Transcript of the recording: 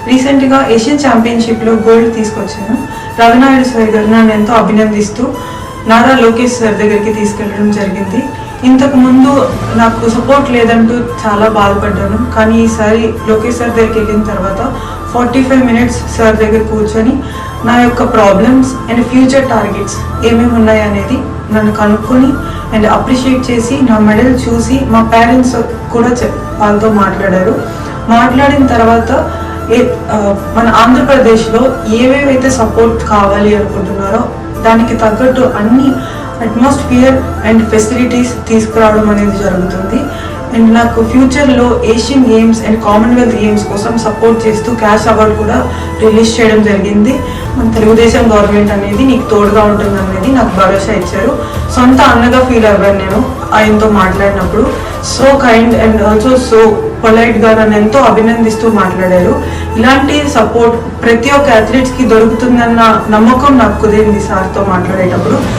రీసెంట్గా Asian ఛాంపియన్షిప్లో gold తీసుకొచ్చాను. Ravi Naidu sir గారు నన్ను ఎంతో అభినందిస్తూ నారా లోకేష్ సార్ దగ్గరికి తీసుకెళ్ళడం జరిగింది. ఇంతకు ముందు నాకు సపోర్ట్ లేదంటూ చాలా బాధపడ్డాను. కానీ ఈసారి లోకేష్ సార్ దగ్గరికి వెళ్ళిన తర్వాత 45 minutes సార్ దగ్గర కూర్చొని నా యొక్క ప్రాబ్లమ్స్ అండ్ ఫ్యూచర్ టార్గెట్స్ ఏమేమి ఉన్నాయి అనేది నన్ను కనుక్కొని అండ్ అప్రిషియేట్ చేసి నా మెడల్ చూసి మా పేరెంట్స్ కూడా వాళ్ళతో మాట్లాడారు. మాట్లాడిన తర్వాత మన ఆంధ్రప్రదేశ్లో ఏవేవైతే సపోర్ట్ కావాలి అనుకుంటున్నారో దానికి తగ్గట్టు అన్ని అట్మాస్ఫియర్ అండ్ ఫెసిలిటీస్ తీసుకురావడం అనేది జరుగుతుంది. అండ్ నాకు ఫ్యూచర్లో Asian games and Commonwealth games కోసం సపోర్ట్ చేస్తూ క్యాష్ అవార్డు కూడా రిలీజ్ చేయడం జరిగింది. మన తెలుగుదేశం గవర్నమెంట్ అనేది నీకు తోడుగా ఉంటుంది అనేది నాకు భరోసా ఇచ్చారు. సొంత అన్నగా ఫీల్ అవ్వాను నేను ఆయనతో మాట్లాడినప్పుడు. So kind and also so పొలైట్గా నన్ను ఎంతో అభినందిస్తూ మాట్లాడారు. ఇలాంటి సపోర్ట్ ప్రతి ఒక్క అథ్లెట్స్కి దొరుకుతుందన్న నమ్మకం నాకు కుదిరింది సార్తో మాట్లాడేటప్పుడు.